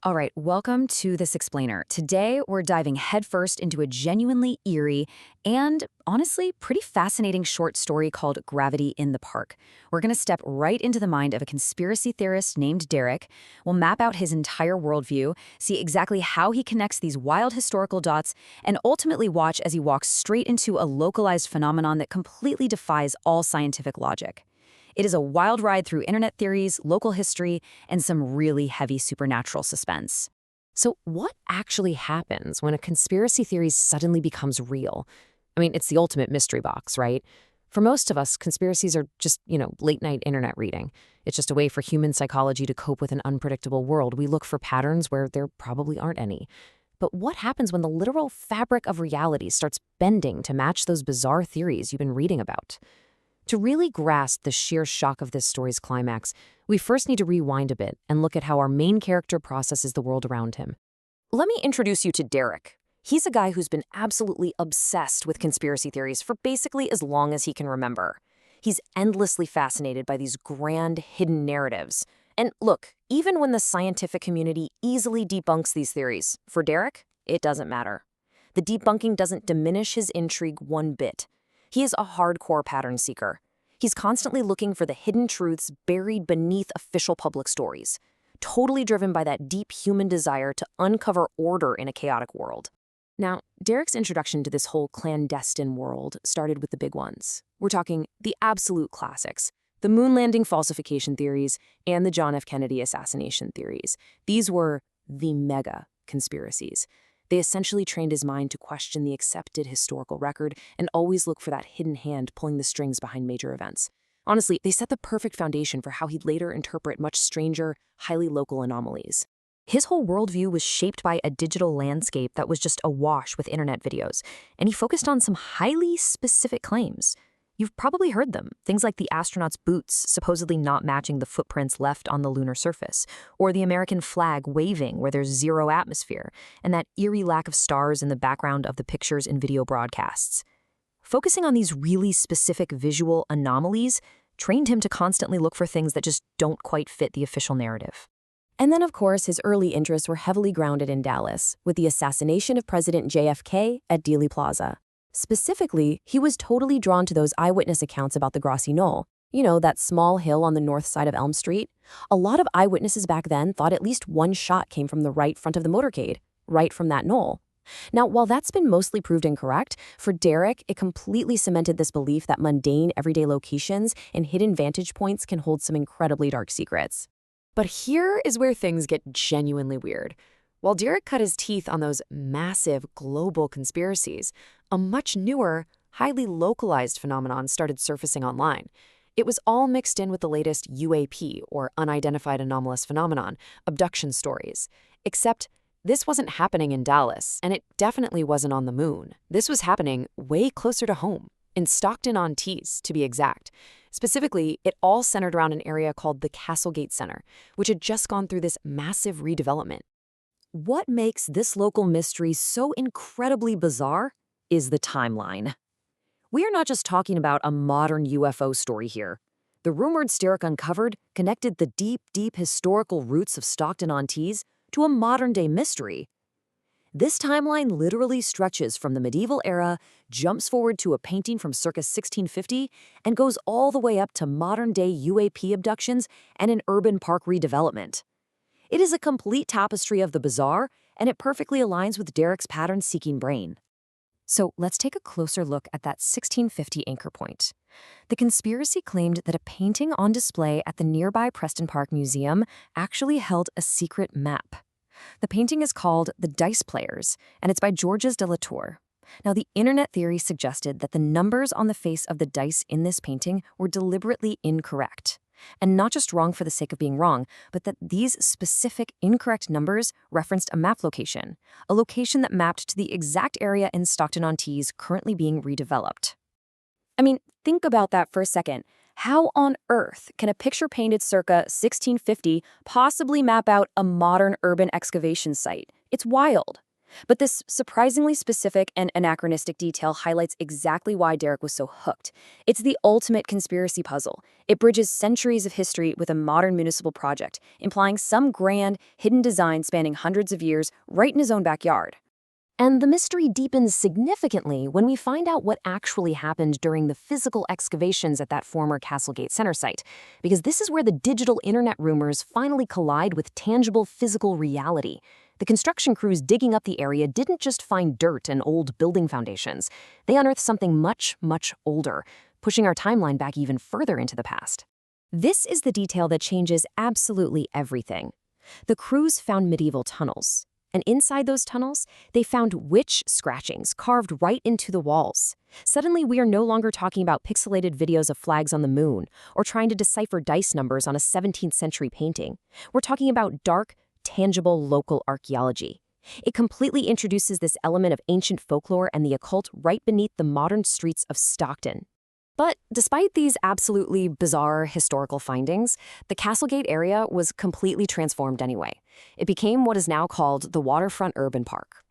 All right, welcome to This Explainer. Today, we're diving headfirst into a genuinely eerie and, honestly, pretty fascinating short story called Gravity in the Park. We're going to step right into the mind of a conspiracy theorist named Derek. We'll map out his entire worldview, see exactly how he connects these wild historical dots, and ultimately watch as he walks straight into a localized phenomenon that completely defies all scientific logic. It is a wild ride through internet theories, local history, and some really heavy supernatural suspense. So, what actually happens when a conspiracy theory suddenly becomes real? I mean, it's the ultimate mystery box, right? For most of us, conspiracies are just, late night internet reading. It's just a way for human psychology to cope with an unpredictable world. We look for patterns where there probably aren't any. But what happens when the literal fabric of reality starts bending to match those bizarre theories you've been reading about? To really grasp the sheer shock of this story's climax, we first need to rewind a bit and look at how our main character processes the world around him. Let me introduce you to Derek. He's a guy who's been absolutely obsessed with conspiracy theories for basically as long as he can remember. He's endlessly fascinated by these grand, hidden narratives. And look, even when the scientific community easily debunks these theories, for Derek, it doesn't matter. The debunking doesn't diminish his intrigue one bit. He is a hardcore pattern seeker. He's constantly looking for the hidden truths buried beneath official public stories, totally driven by that deep human desire to uncover order in a chaotic world. Now, Derek's introduction to this whole clandestine world started with the big ones. We're talking the absolute classics, the moon landing falsification theories and the John F. Kennedy assassination theories. These were the mega conspiracies. They essentially trained his mind to question the accepted historical record and always look for that hidden hand pulling the strings behind major events. Honestly, they set the perfect foundation for how he'd later interpret much stranger, highly local anomalies. His whole worldview was shaped by a digital landscape that was just awash with internet videos, and he focused on some highly specific claims. You've probably heard them, things like the astronauts' boots supposedly not matching the footprints left on the lunar surface, or the American flag waving where there's zero atmosphere, and that eerie lack of stars in the background of the pictures and video broadcasts. Focusing on these really specific visual anomalies trained him to constantly look for things that just don't quite fit the official narrative. And then, of course, his early interests were heavily grounded in Dallas, with the assassination of President JFK at Dealey Plaza. Specifically, he was totally drawn to those eyewitness accounts about the grassy knoll. You know, that small hill on the north side of Elm Street? A lot of eyewitnesses back then thought at least one shot came from the right front of the motorcade, right from that knoll. Now, while that's been mostly proved incorrect, for Derek, it completely cemented this belief that mundane, everyday locations and hidden vantage points can hold some incredibly dark secrets. But here is where things get genuinely weird. While Derek cut his teeth on those massive global conspiracies, a much newer, highly localized phenomenon started surfacing online. It was all mixed in with the latest UAP, or Unidentified Anomalous Phenomenon, abduction stories. Except this wasn't happening in Dallas, and it definitely wasn't on the moon. This was happening way closer to home, in Stockton-on-Tees, to be exact. Specifically, it all centered around an area called the Castlegate Center, which had just gone through this massive redevelopment. What makes this local mystery so incredibly bizarre is the timeline. We are not just talking about a modern UFO story here. The rumored Derek uncovered connected the deep, deep historical roots of Stockton-on-Tees to a modern-day mystery. This timeline literally stretches from the medieval era, jumps forward to a painting from circa 1650, and goes all the way up to modern-day UAP abductions and an urban park redevelopment. It is a complete tapestry of the bizarre, and it perfectly aligns with Derek's pattern-seeking brain. So let's take a closer look at that 1650 anchor point. The conspiracy claimed that a painting on display at the nearby Preston Park Museum actually held a secret map. The painting is called The Dice Players, and it's by Georges de la Tour. Now, the internet theory suggested that the numbers on the face of the dice in this painting were deliberately incorrect. And not just wrong for the sake of being wrong, but that these specific incorrect numbers referenced a map location, a location that mapped to the exact area in Stockton-on-Tees currently being redeveloped. I mean, think about that for a second. How on earth can a picture painted circa 1650 possibly map out a modern urban excavation site? It's wild. But this surprisingly specific and anachronistic detail highlights exactly why Derek was so hooked. It's the ultimate conspiracy puzzle. It bridges centuries of history with a modern municipal project, implying some grand, hidden design spanning hundreds of years right in his own backyard. And the mystery deepens significantly when we find out what actually happened during the physical excavations at that former Castlegate Center site, because this is where the digital internet rumors finally collide with tangible physical reality. The construction crews digging up the area didn't just find dirt and old building foundations. They unearthed something much, much older, pushing our timeline back even further into the past. This is the detail that changes absolutely everything. The crews found medieval tunnels. And inside those tunnels, they found witch scratchings carved right into the walls. Suddenly, we are no longer talking about pixelated videos of flags on the moon or trying to decipher dice numbers on a 17th century painting. We're talking about dark, tangible local archaeology. It completely introduces this element of ancient folklore and the occult right beneath the modern streets of Stockton. But despite these absolutely bizarre historical findings, the Castlegate area was completely transformed anyway. It became what is now called the Waterfront Urban Park.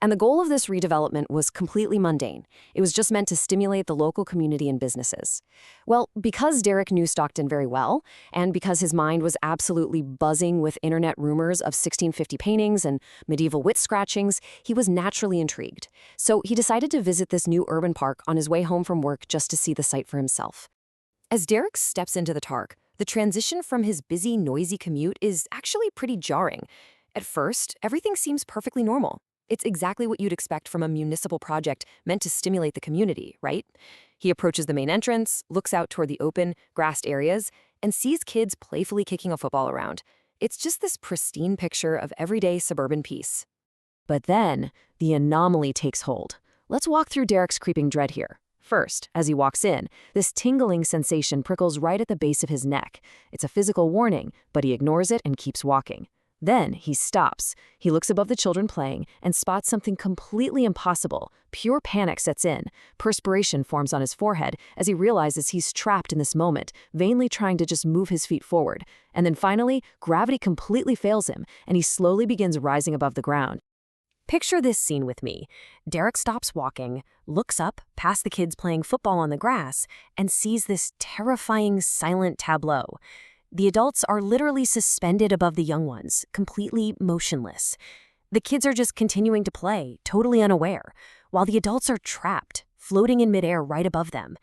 And the goal of this redevelopment was completely mundane. It was just meant to stimulate the local community and businesses. Well, because Derek knew Stockton very well, and because his mind was absolutely buzzing with internet rumors of 1650 paintings and medieval witch scratchings, he was naturally intrigued. So he decided to visit this new urban park on his way home from work just to see the site for himself. As Derek steps into the park, the transition from his busy, noisy commute is actually pretty jarring. At first, everything seems perfectly normal. It's exactly what you'd expect from a municipal project meant to stimulate the community, right? He approaches the main entrance, looks out toward the open, grassed areas, and sees kids playfully kicking a football around. It's just this pristine picture of everyday suburban peace. But then, the anomaly takes hold. Let's walk through Derek's creeping dread here. First, as he walks in, this tingling sensation prickles right at the base of his neck. It's a physical warning, but he ignores it and keeps walking. Then he stops. He looks above the children playing and spots something completely impossible. Pure panic sets in. Perspiration forms on his forehead as he realizes he's trapped in this moment, vainly trying to just move his feet forward. And then finally, gravity completely fails him, and he slowly begins rising above the ground. Picture this scene with me. Derek stops walking, looks up past the kids playing football on the grass, and sees this terrifying silent tableau. The adults are literally suspended above the young ones, completely motionless. The kids are just continuing to play, totally unaware, while the adults are trapped, floating in midair right above them.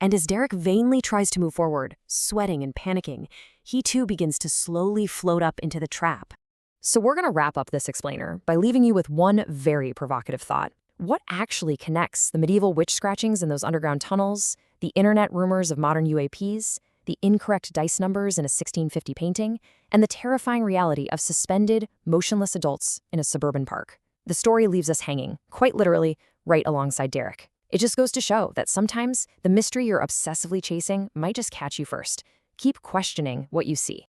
And as Derek vainly tries to move forward, sweating and panicking, he too begins to slowly float up into the trap. So we're going to wrap up this explainer by leaving you with one very provocative thought. What actually connects the medieval witch scratchings in those underground tunnels, the internet rumors of modern UAPs, the incorrect dice numbers in a 1650 painting, and the terrifying reality of suspended, motionless adults in a suburban park? The story leaves us hanging, quite literally, right alongside Derek. It just goes to show that sometimes the mystery you're obsessively chasing might just catch you first. Keep questioning what you see.